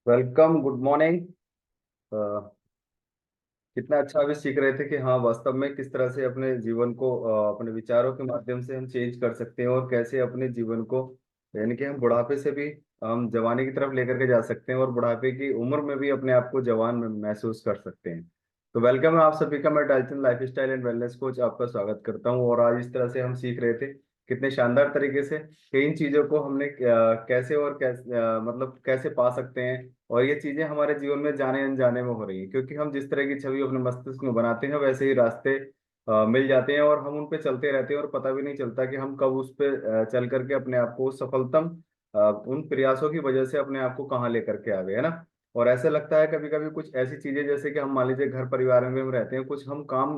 Welcome, good morning. कितना अच्छा अभी सीख रहे थे कि हाँ, वास्तव में किस तरह से अपने जीवन को अपने विचारों के माध्यम से हम चेंज कर सकते हैं और कैसे अपने जीवन को, यानी कि हम बुढ़ापे से भी हम जवानी की तरफ लेकर के जा सकते हैं और बुढ़ापे की उम्र में भी अपने आप को जवान में महसूस कर सकते हैं। तो वेलकम है आप सभी का। मैं Dalton life style and wellness coach आपका स्वागत करता हूँ। और आज इस तरह से हम सीख रहे थे कितने शानदार तरीके से कि इन चीजों को हमने कैसे और कैसे मतलब कैसे पा सकते हैं। और ये चीजें हमारे जीवन में जाने अनजाने में हो रही हैं, क्योंकि हम जिस तरह की छवि अपने मस्तिष्क में बनाते हैं वैसे ही रास्ते मिल जाते हैं और हम उन पे चलते रहते हैं और पता भी नहीं चलता कि हम कब उस पे चल करके अपने आप को सफलतम उन प्रयासों की वजह से अपने आप को कहाँ लेकर के आ गए, है ना। और ऐसा लगता है कभी कभी कुछ ऐसी चीजें, जैसे कि हम मान लीजिए घर परिवार में हम रहते हैं, कुछ हम काम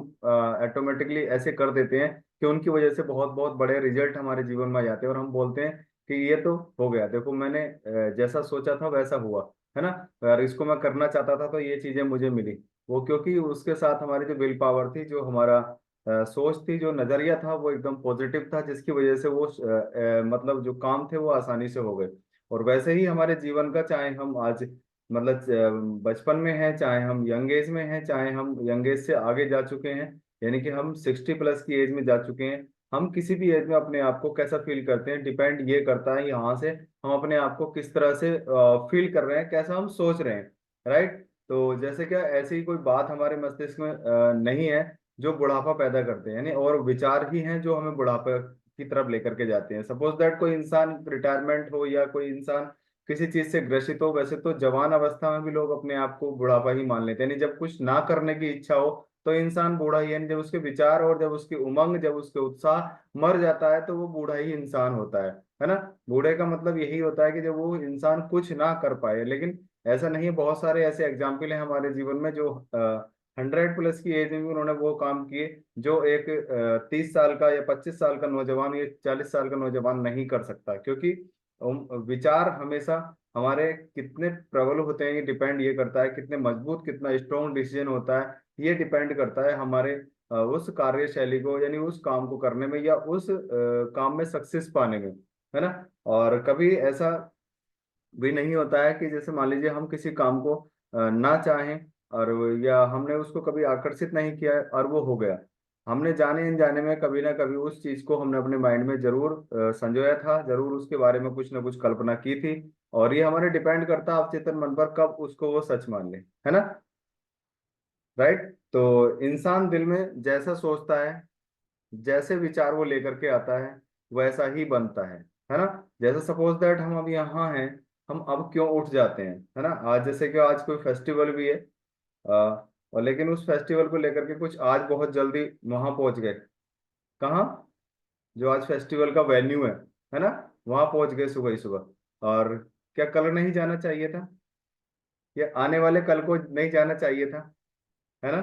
ऑटोमेटिकली ऐसे कर देते हैं कि उनकी वजह से बहुत बहुत बड़े रिजल्ट हमारे जीवन में आ जाते हैं और हम बोलते हैं कि ये तो हो गया, देखो मैंने जैसा सोचा था वैसा हुआ, है ना। अगर इसको मैं करना चाहता था तो ये चीजें मुझे मिली। वो क्योंकि उसके साथ हमारी जो विल पावर थी, जो हमारा सोच थी, जो नजरिया था, वो एकदम पॉजिटिव था, जिसकी वजह से वो मतलब जो काम थे वो आसानी से हो गए। और वैसे ही हमारे जीवन का, चाहे हम आज मतलब बचपन में हैं, चाहे हम यंग एज में हैं, चाहे हम यंग एज से आगे जा चुके हैं, यानी कि हम 60+ की एज में जा चुके हैं, हम किसी भी एज में अपने आप को कैसा फील करते हैं डिपेंड ये करता है यहाँ से हम अपने आप को किस तरह से फील कर रहे हैं, कैसा हम सोच रहे हैं। राइट। तो जैसे क्या ऐसी कोई बात हमारे मस्तिष्क में नहीं है जो बुढ़ापा पैदा करते हैं, यानी और विचार ही हैं जो हमें बुढ़ापे की तरफ लेकर के जाते हैं। सपोज दैट कोई इंसान रिटायरमेंट हो या कोई इंसान किसी चीज से ग्रसित हो, वैसे तो जवान अवस्था में भी लोग अपने आप को बुढ़ापा ही मान लेते हैं, यानी जब कुछ ना करने की इच्छा हो तो इंसान बूढ़ा ही, यानी जब उसके विचार और जब उसकी उमंग, जब उसके उत्साह मर जाता है तो वो बूढ़ा ही इंसान होता है ना। बूढ़े का मतलब यही होता है कि जब वो इंसान कुछ ना कर पाए। लेकिन ऐसा नहीं है, बहुत सारे ऐसे एग्जाम्पल हैं हमारे जीवन में जो 100+ की एज में भी उन्होंने वो काम किए जो एक 30 साल का या 25 साल का नौजवान या 40 साल का नौजवान नहीं कर सकता। क्योंकि विचार हमेशा हमारे कितने प्रबल होते हैं, ये डिपेंड ये करता है कितने मजबूत, कितना स्ट्रॉन्ग डिसीजन होता है, ये डिपेंड करता है हमारे उस कार्यशैली को, यानी उस काम को करने में या उस काम में सक्सेस पाने में, है ना। और कभी ऐसा भी नहीं होता है कि जैसे मान लीजिए हम किसी काम को ना चाहें और या हमने उसको कभी आकर्षित नहीं किया है और वो हो गया। हमने जाने अनजाने में कभी ना कभी उस चीज को हमने अपने माइंड में जरूर संजोया था, जरूर उसके बारे में कुछ ना कुछ कल्पना की थी। और ये हमारे डिपेंड करता है अवचेतन मन पर कब उसको वो सच मान ले, है ना। राइट। तो इंसान दिल में जैसा सोचता है, जैसे विचार वो लेकर के आता है, वैसा ही बनता है ना। जैसे सपोज दैट हम अब यहाँ हैं, हम अब क्यों उठ जाते हैं, है ना। आज जैसे कि आज कोई फेस्टिवल भी है, और लेकिन उस फेस्टिवल को लेकर के कुछ आज बहुत जल्दी वहां पहुंच गए। कहाँ? जो आज फेस्टिवल का वेन्यू है ना, वहां पहुंच गए सुबह ही सुबह। और क्या कल नहीं जाना चाहिए था, या आने वाले कल को नहीं जाना चाहिए था, है ना।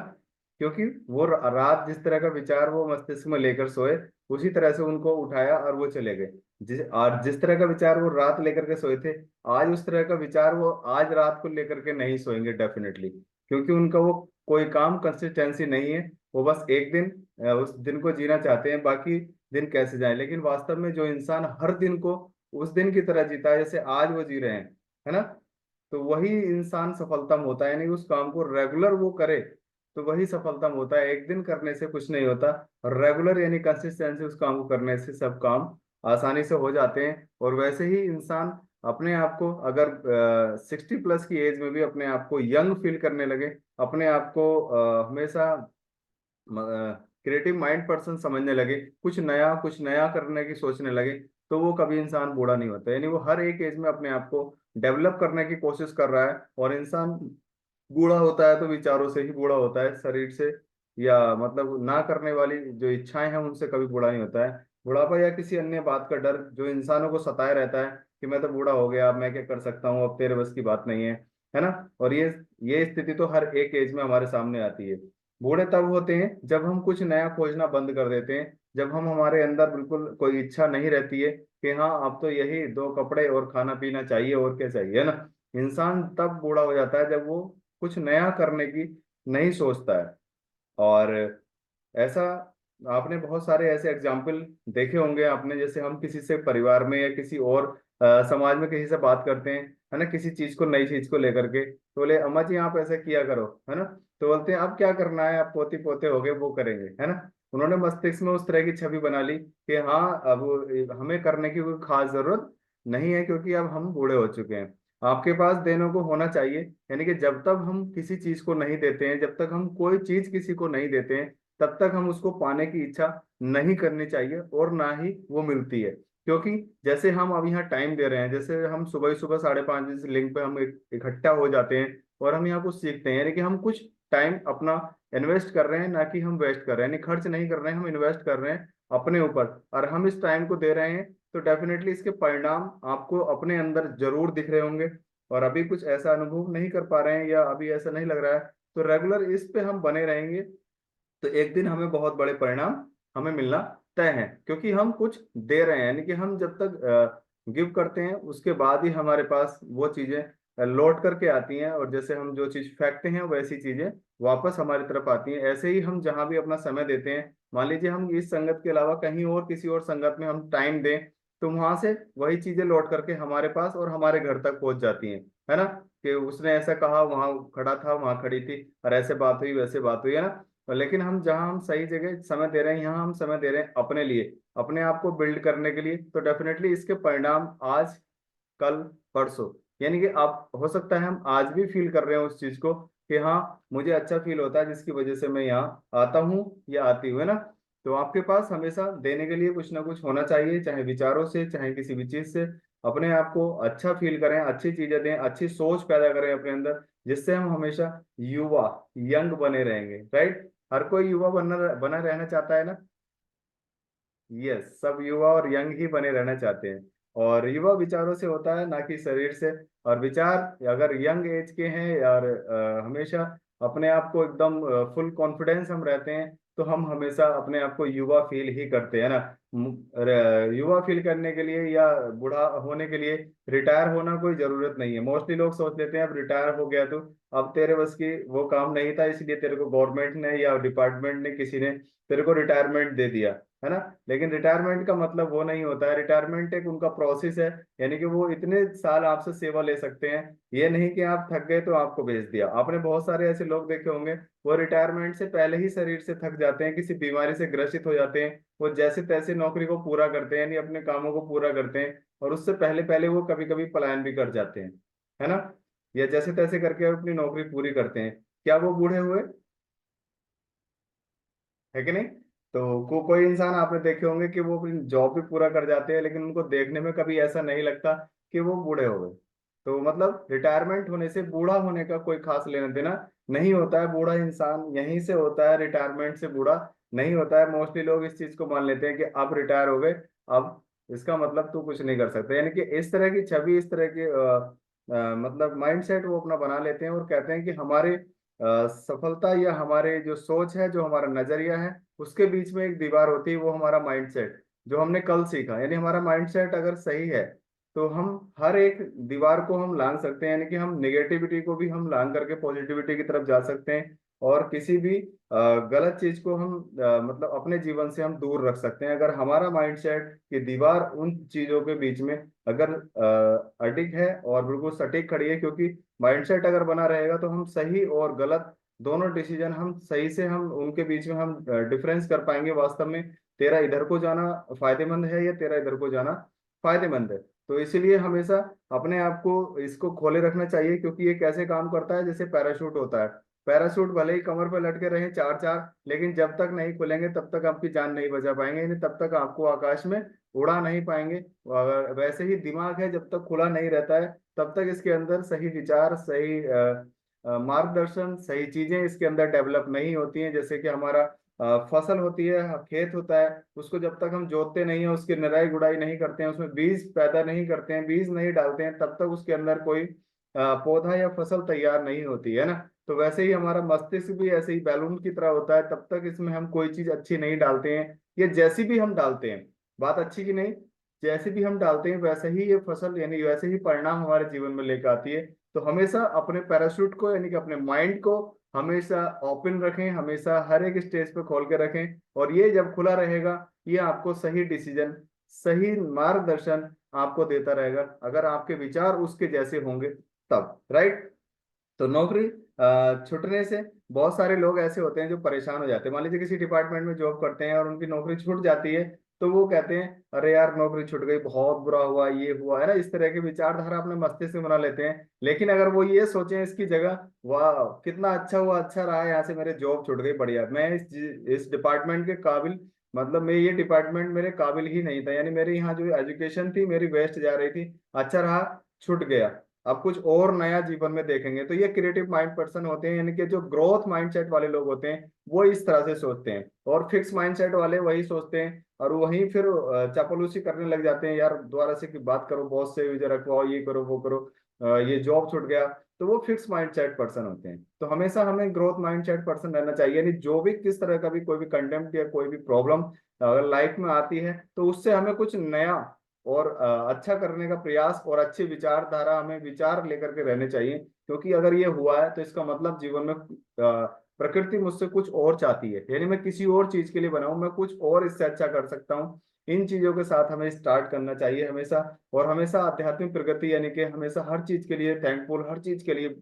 क्योंकि वो रात जिस तरह का विचार वो मस्तिष्क में लेकर सोए, उसी तरह से उनको उठाया और वो चले गए। जिस तरह का विचार वो रात लेकर के सोए थे, आज उस तरह का विचार वो आज रात को लेकर के नहीं सोएंगे डेफिनेटली। क्योंकि उनका वो कोई काम कंसिस्टेंसी नहीं है। वो बस एक दिन उस दिन को जीना चाहते हैं, बाकी दिन कैसे जाए। लेकिन वास्तव में जो इंसान हर दिन को उस दिन की तरह जीता है जैसे आज वो जी रहे हैं, है ना, तो वही इंसान सफलतम होता है। यानी उस काम को रेगुलर वो करे तो वही सफलतम होता है। एक दिन करने से कुछ नहीं होता, और रेगुलर यानी कंसिस्टेंसी उस काम को करने से सब काम आसानी से हो जाते हैं। और वैसे ही इंसान अपने आप को अगर 60+ की एज में भी अपने आप को यंग फील करने लगे, अपने आप को हमेशा क्रिएटिव माइंड पर्सन समझने लगे, कुछ नया करने की सोचने लगे, तो वो कभी इंसान बूढ़ा नहीं होता। यानी वो हर एक एज में अपने आप को डेवलप करने की कोशिश कर रहा है। और इंसान बूढ़ा होता है तो विचारों से ही बूढ़ा होता है, शरीर से या मतलब ना करने वाली जो इच्छाएं हैं उनसे कभी बूढ़ा नहीं होता है। बुढ़ापा या किसी अन्य बात का डर जो इंसानों को सताए रहता है कि मैं तो बूढ़ा हो गया, अब मैं क्या कर सकता हूँ, अब तेरे बस की बात नहीं है ना। और ये स्थिति तो हर एक एज में हमारे सामने आती है। बूढ़े तब होते हैं जब हम कुछ नया खोजना बंद कर देते हैं, जब हम हमारे अंदर बिल्कुल कोई इच्छा नहीं रहती है कि हाँ अब तो यही दो कपड़े और खाना पीना चाहिए और क्या चाहिए, है ना। इंसान तब बूढ़ा हो जाता है जब वो कुछ नया करने की नहीं सोचता है। और ऐसा आपने बहुत सारे ऐसे एग्जाम्पल देखे होंगे आपने, जैसे हम किसी से परिवार में या किसी और समाज में किसी से बात करते हैं, है ना, किसी चीज को, नई चीज को लेकर के, तो बोले अम्मा जी आप ऐसा किया करो, है ना। तो बोलते हैं अब क्या करना है, अब पोती पोते हो गए, वो करेंगे, है ना। उन्होंने मस्तिष्क में उस तरह की छवि बना ली कि हाँ अब हमें करने की कोई खास जरूरत नहीं है, क्योंकि अब हम बूढ़े हो चुके हैं। आपके पास देने को होना चाहिए, यानी कि जब तक हम किसी चीज को नहीं देते हैं, जब तक हम कोई चीज किसी को नहीं देते हैं, तब तक हम उसको पाने की इच्छा नहीं करनी चाहिए, और ना ही वो मिलती है। क्योंकि जैसे हम अब यहाँ टाइम दे रहे हैं, जैसे हम सुबह ही सुबह 5:30 बजे से लिंक पे हम इकट्ठा हो जाते हैं, और हम यहाँ कुछ सीखते हैं, यानी कि हम कुछ टाइम अपना इन्वेस्ट कर रहे हैं, ना कि हम वेस्ट कर रहे हैं, यानी खर्च नहीं कर रहे हैं, हम इन्वेस्ट कर रहे हैं अपने ऊपर, और हम इस टाइम को दे रहे हैं। तो डेफिनेटली इसके परिणाम आपको अपने अंदर जरूर दिख रहे होंगे, और अभी कुछ ऐसा अनुभव नहीं कर पा रहे हैं, या अभी ऐसा नहीं लग रहा है, तो रेगुलर इस पे हम बने रहेंगे, तो एक दिन हमें बहुत बड़े परिणाम हमें मिलना तय है, क्योंकि हम कुछ दे रहे हैं। यानी कि हम जब तक गिव करते हैं, उसके बाद ही हमारे पास वो चीजें लौट करके आती हैं, और जैसे हम जो चीज फेंकते हैं वैसी चीजें वापस हमारी तरफ आती हैं। ऐसे ही हम जहां भी अपना समय देते हैं, मान लीजिए हम इस संगत के अलावा कहीं और किसी और संगत में हम टाइम दें, तो वहां से वही चीजें लौट करके हमारे पास और हमारे घर तक पहुंच जाती हैं, है ना। कि उसने ऐसा कहा, वहां खड़ा था, वहां खड़ी थी, और ऐसे बात हुई, वैसे बात हुई, है ना। लेकिन हम जहाँ हम सही जगह समय दे रहे हैं, यहाँ हम समय दे रहे हैं अपने लिए, अपने आप को बिल्ड करने के लिए, तो डेफिनेटली इसके परिणाम आज, कल, परसों, यानी कि आप, हो सकता है हम आज भी फील कर रहे हैं उस चीज को, कि हाँ मुझे अच्छा फील होता है जिसकी वजह से मैं यहाँ आता हूँ या आती हूँ, है ना। तो आपके पास हमेशा देने के लिए कुछ ना कुछ होना चाहिए, चाहे विचारों से, चाहे किसी भी चीज से। अपने आप को अच्छा फील करें, अच्छी चीजें दें, अच्छी सोच पैदा करें अपने अंदर, जिससे हम हमेशा युवा, यंग बने रहेंगे, राइट। हर कोई युवा बनना बना रहना चाहता है ना। यस, सब युवा और यंग ही बने रहना चाहते हैं, और युवा विचारों से होता है, ना कि शरीर से। और विचार अगर यंग एज के हैं, और हमेशा अपने आप को एकदम फुल कॉन्फिडेंस हम रहते हैं, तो हम हमेशा अपने आप को युवा फील ही करते हैं ना। युवा फील करने के लिए या बूढ़ा होने के लिए रिटायर होना कोई जरूरत नहीं है। मोस्टली लोग सोच लेते हैं अब रिटायर हो गया तो अब तेरे बस की वो काम नहीं था, इसलिए तेरे को गवर्नमेंट ने या डिपार्टमेंट ने, किसी ने तेरे को रिटायरमेंट दे दिया, है ना। लेकिन रिटायरमेंट का मतलब वो नहीं होता है। रिटायरमेंट एक उनका प्रोसेस है, यानी कि वो इतने साल आपसे सेवा ले सकते हैं। ये नहीं कि आप थक गए तो आपको भेज दिया। आपने बहुत सारे ऐसे लोग देखे होंगे, वो रिटायरमेंट से पहले ही शरीर से थक जाते हैं, किसी बीमारी से ग्रसित हो जाते हैं, वो जैसे तैसे नौकरी को पूरा करते हैं, यानी अपने कामों को पूरा करते हैं, और उससे पहले पहले वो कभी कभी पलायन भी कर जाते हैं, है ना। या जैसे तैसे करके अपनी नौकरी पूरी करते हैं। क्या वो बूढ़े हुए? है कि नहीं? तो कोई इंसान आपने देखे होंगे कि वो अपनी जॉब भी पूरा कर जाते हैं, लेकिन उनको देखने में कभी ऐसा नहीं लगता कि वो बूढ़े हो गए। तो मतलब रिटायरमेंट होने से बूढ़ा होने का कोई खास लेना देना नहीं होता है। बूढ़ा इंसान यहीं से होता है, रिटायरमेंट से बूढ़ा नहीं होता है। मोस्टली लोग इस चीज को मान लेते हैं कि अब रिटायर हो गए, अब इसका मतलब तू कुछ नहीं कर सकता, यानी कि इस तरह की छवि, इस तरह की मतलब माइंडसेट वो अपना बना लेते हैं, और कहते हैं कि हमारे सफलता या हमारे जो सोच है, जो हमारा नजरिया है, उसके बीच में एक दीवार होती है, वो हमारा माइंडसेट, जो हमने कल सीखा। यानी हमारा माइंडसेट अगर सही है, तो हम हर एक दीवार को हम लांग सकते हैं, यानी कि हम नेगेटिविटी को भी हम लांग करके पॉजिटिविटी की तरफ जा सकते हैं, और किसी भी गलत चीज को हम मतलब अपने जीवन से हम दूर रख सकते हैं, अगर हमारा माइंडसेट की दीवार उन चीजों के बीच में अगर अडिग है और बिल्कुल सटीक खड़ी है। क्योंकि माइंडसेट अगर बना रहेगा, तो हम सही और गलत दोनों डिसीजन हम सही से, हम उनके बीच में हम डिफरेंस कर पाएंगे वास्तव में, तेरा इधर को जाना फायदेमंद है या तेरा इधर को जाना फायदेमंद है। तो इसीलिए हमेशा अपने आप को इसको खोले रखना चाहिए, क्योंकि ये कैसे काम करता है, जैसे पैराशूट होता है। पैराशूट भले ही कमर पे लटके रहे चार चार, लेकिन जब तक नहीं खुलेंगे तब तक आपकी जान नहीं बचा पाएंगे, यानी तब तक आपको आकाश में उड़ा नहीं पाएंगे। वैसे ही दिमाग है, जब तक खुला नहीं रहता है, तब तक इसके अंदर सही विचार, सही मार्गदर्शन, सही चीजें इसके अंदर डेवलप नहीं होती हैं। जैसे कि हमारा फसल होती है, खेत होता है, उसको जब तक हम जोतते नहीं है, उसकी निराई गुड़ाई नहीं करते हैं, उसमें बीज पैदा नहीं करते हैं, बीज नहीं डालते हैं, तब तक उसके अंदर कोई पौधा या फसल तैयार नहीं होती है ना। तो वैसे ही हमारा मस्तिष्क भी ऐसे ही बैलून की तरह होता है, तब तक इसमें हम कोई चीज अच्छी नहीं डालते हैं, या जैसी भी हम डालते हैं, बात अच्छी की नहीं, जैसे भी हम डालते हैं वैसे ही ये फसल, यानी वैसे ही परिणाम हमारे जीवन में लेकर आती है। तो हमेशा अपने पैराशूट को, यानी कि अपने माइंड को हमेशा ओपन रखें, हमेशा हर एक स्टेज पे खोल के रखें, और ये जब खुला रहेगा, ये आपको सही डिसीजन, सही मार्गदर्शन, आपको देता रहेगा, अगर आपके विचार उसके जैसे होंगे तब, राइट। तो नौकरी छूटने से बहुत सारे लोग ऐसे होते हैं जो परेशान हो जाते हैं। मान लीजिए किसी डिपार्टमेंट में जॉब करते हैं और उनकी नौकरी छूट जाती है, तो वो कहते हैं अरे यार नौकरी छूट गई, बहुत बुरा हुआ, ये हुआ, है ना, इस तरह की विचारधारा अपने मस्तिष्क में बना लेते हैं। लेकिन अगर वो ये सोचें इसकी जगह, वाह कितना अच्छा हुआ, अच्छा रहा, यहाँ से मेरे जॉब छूट गई, बढ़िया, मैं इस डिपार्टमेंट के काबिल, मतलब मैं ये डिपार्टमेंट मेरे काबिल ही नहीं था, यानी मेरे यहाँ जो एजुकेशन थी मेरी वेस्ट जा रही थी, अच्छा रहा छूट गया, अब कुछ और नया जीवन में देखेंगे। तो ये क्रिएटिव माइंड पर्सन होते हैं, यानी कि जो ग्रोथ माइंडसेट वाले लोग होते हैं वो इस तरह से सोचते हैं। और फिक्स माइंडसेट वाले वही सोचते हैं और वहीं फिर चापलूसी करने लग जाते हैं, यार दोबारा से की बात करो, बॉस से विजय रखवाओ, ये करो वो करो, ये जॉब छूट गया। तो वो फिक्स माइंडसेट पर्सन होते हैं। तो हमेशा हमें ग्रोथ माइंडसेट पर्सन रहना चाहिए, यानी जो भी किस तरह का भी कोई भी कंटेम्प्ट या कोई भी प्रॉब्लम अगर लाइफ में आती है तो उससे हमें कुछ नया और अच्छा करने का प्रयास और अच्छी विचारधारा, हमें विचार लेकर के रहने चाहिए। क्योंकि अगर ये हुआ है तो इसका मतलब जीवन में प्रकृति मुझसे कुछ और चाहती है, यानी मैं किसी और चीज के लिए बना हूं, मैं कुछ और इससे अच्छा कर सकता हूँ। इन चीजों के साथ हमें स्टार्ट करना चाहिए हमेशा। और हमेशा आध्यात्मिक प्रगति, यानी कि हमेशा हर चीज के लिए थैंकफुल, हर चीज के लिए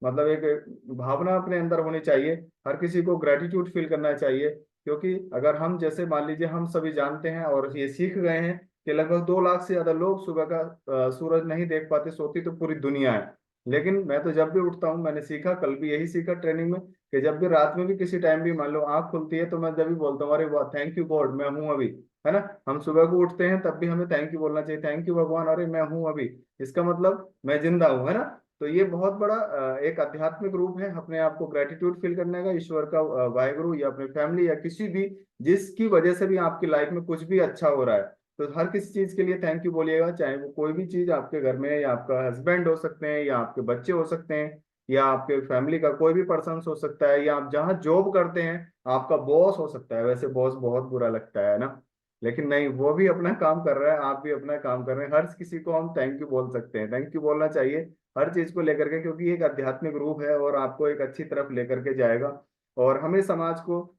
मतलब एक भावना अपने अंदर होनी चाहिए। हर किसी को ग्रेटिट्यूड फील करना चाहिए। क्योंकि अगर हम जैसे मान लीजिए हम सभी जानते हैं और ये सीख गए हैं कि लगभग 2 लाख से ज्यादा लोग सुबह का सूरज नहीं देख पाते, सोती तो पूरी दुनिया है। लेकिन मैं तो जब भी उठता हूँ, मैंने सीखा, कल भी यही सीखा ट्रेनिंग में, कि जब भी रात में भी किसी टाइम भी मान लो आंख खुलती है तो मैं जब भी बोलता हूँ अरे वाह थैंक यू गॉड मैं हूँ अभी, है ना। हम सुबह को उठते हैं तब भी हमें थैंक यू बोलना चाहिए, थैंक यू भगवान, अरे मैं हूँ अभी, इसका मतलब मैं जिंदा हूँ, है ना। तो ये बहुत बड़ा एक आध्यात्मिक रूप है अपने आप को ग्रेटिट्यूड फील करने का, ईश्वर का, वाहेगुरु या अपने फैमिली या किसी भी जिसकी वजह से भी आपकी लाइफ में कुछ भी अच्छा हो रहा है, तो हर किसी चीज के लिए थैंक यू बोलिएगा। चाहे वो कोई भी चीज आपके घर में है, या आपका हस्बैंड हो सकते हैं, या आपके बच्चे हो सकते हैं, या आपके फैमिली का कोई भी पर्सन हो सकता है, या आप जहाँ जॉब करते हैं आपका बॉस हो सकता है। वैसे बॉस बहुत बुरा लगता है ना, लेकिन नहीं, वो भी अपना काम कर रहा है, आप भी अपना काम कर रहे हैं, हर किसी को हम थैंक यू बोल सकते हैं, थैंक यू बोलना चाहिए हर चीज को लेकर के। क्योंकि ये एक आध्यात्मिक रूप है और आपको एक अच्छी तरफ लेकर के जाएगा। और हमें समाज को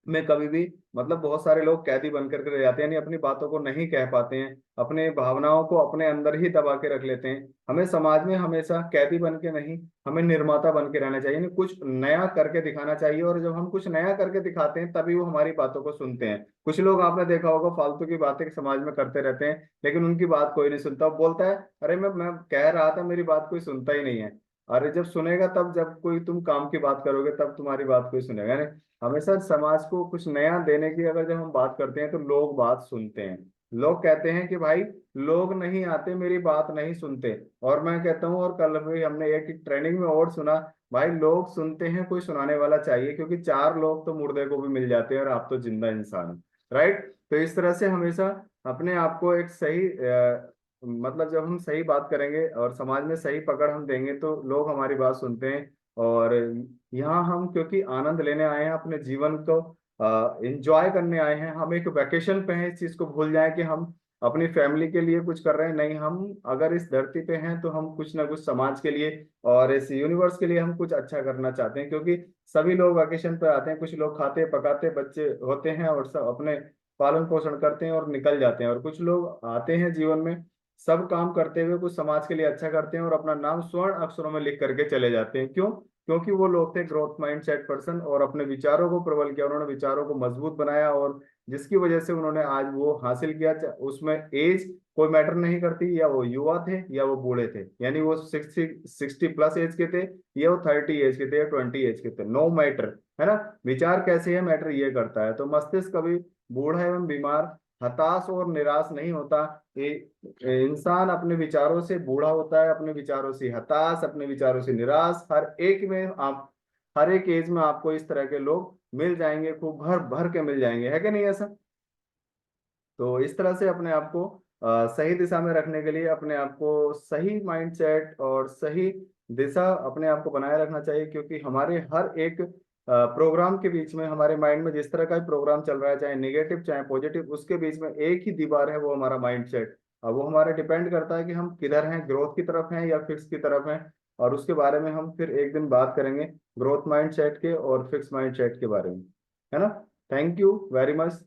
में कभी भी, मतलब बहुत सारे लोग कैदी बन करके रह जाते हैं, यानी अपनी बातों को नहीं कह पाते हैं, अपने भावनाओं को अपने अंदर ही दबा के रख लेते हैं। हमें समाज में हमेशा कैदी बन के नहीं, हमें निर्माता बन के रहना चाहिए, यानी कुछ नया करके दिखाना चाहिए। और जब हम कुछ नया करके दिखाते हैं तभी वो हमारी बातों को सुनते हैं। कुछ लोग आपने देखा होगा फालतू की बातें समाज में करते रहते हैं, लेकिन उनकी बात कोई नहीं सुनता, वो बोलता है अरे मैं कह रहा था, मेरी बात कोई सुनता ही नहीं है। अरे जब सुनेगा तब, जब कोई तुम काम की बात करोगे तब तुम्हारी बात कोई सुनेगा नहीं। हमेशा समाज को कुछ नया देने की अगर जब हम बात करते हैं तो लोग बात सुनते हैं। लोग कहते हैं कि भाई लोग नहीं आते, मेरी बात नहीं सुनते। और मैं कहता हूँ, और कल भी हमने एक ट्रेनिंग में और सुना, भाई लोग सुनते हैं, कोई सुनाने वाला चाहिए, क्योंकि 4 लोग तो मुर्दे को भी मिल जाते हैं और आप तो जिंदा इंसान हो, राइट। तो इस तरह से हमेशा अपने आप को एक सही मतलब जब हम सही बात करेंगे और समाज में सही पकड़ हम देंगे तो लोग हमारी बात सुनते हैं। और यहाँ हम क्योंकि आनंद लेने आए हैं, अपने जीवन को एंजॉय करने आए हैं, हम एक वेकेशन पे हैं, इस चीज को भूल जाएं कि हम अपनी फैमिली के लिए कुछ कर रहे हैं। नहीं, हम अगर इस धरती पे हैं तो हम कुछ ना कुछ समाज के लिए और इस यूनिवर्स के लिए हम कुछ अच्छा करना चाहते हैं। क्योंकि सभी लोग वेकेशन पे आते हैं, कुछ लोग खाते पकाते बच्चे होते हैं और सब अपने पालन पोषण करते हैं और निकल जाते हैं, और कुछ लोग आते हैं जीवन में, सब काम करते हुए कुछ समाज के लिए अच्छा करते हैं और अपना नाम स्वर्ण अक्षरों में लिख करके चले जाते हैं। क्यों? क्योंकि वो लोग थे ग्रोथ माइंडसेट पर्सन, और अपने विचारों को प्रबल किया, उन्होंने विचारों को मजबूत बनाया, और जिसकी वजह से उन्होंने आज वो हासिल किया। उसमें एज कोई मैटर नहीं करती, या वो युवा थे या वो बूढ़े थे, यानी वो 60+ एज के थे, या वो 30 एज के थे, या 20 एज के थे, नो मैटर, है ना। विचार कैसे है मैटर ये करता है। तो मस्तिष्क कभी बूढ़ा एवं बीमार, हताश और निराश नहीं होता। इंसान अपने विचारों से बूढ़ा होता है, अपने विचारों से हताश, अपने विचारों से निराश। हर एक में आप, हर एक एज में आपको इस तरह के लोग मिल जाएंगे, खूब भर भर के मिल जाएंगे, है कि नहीं ऐसा। तो इस तरह से अपने आप को सही दिशा में रखने के लिए अपने आप को सही माइंडसेट और सही दिशा अपने आप को बनाए रखना चाहिए। क्योंकि हमारे हर एक प्रोग्राम के बीच में, हमारे माइंड में जिस तरह का भी प्रोग्राम चल रहा है, चाहे नेगेटिव चाहे पॉजिटिव, उसके बीच में एक ही दीवार है, वो हमारा माइंडसेट। अब वो हमारा डिपेंड करता है कि हम किधर हैं, ग्रोथ की तरफ हैं या फिक्स की तरफ हैं। और उसके बारे में हम फिर एक दिन बात करेंगे, ग्रोथ माइंडसेट के और फिक्स माइंडसेट के बारे में, है ना। Thank you very much.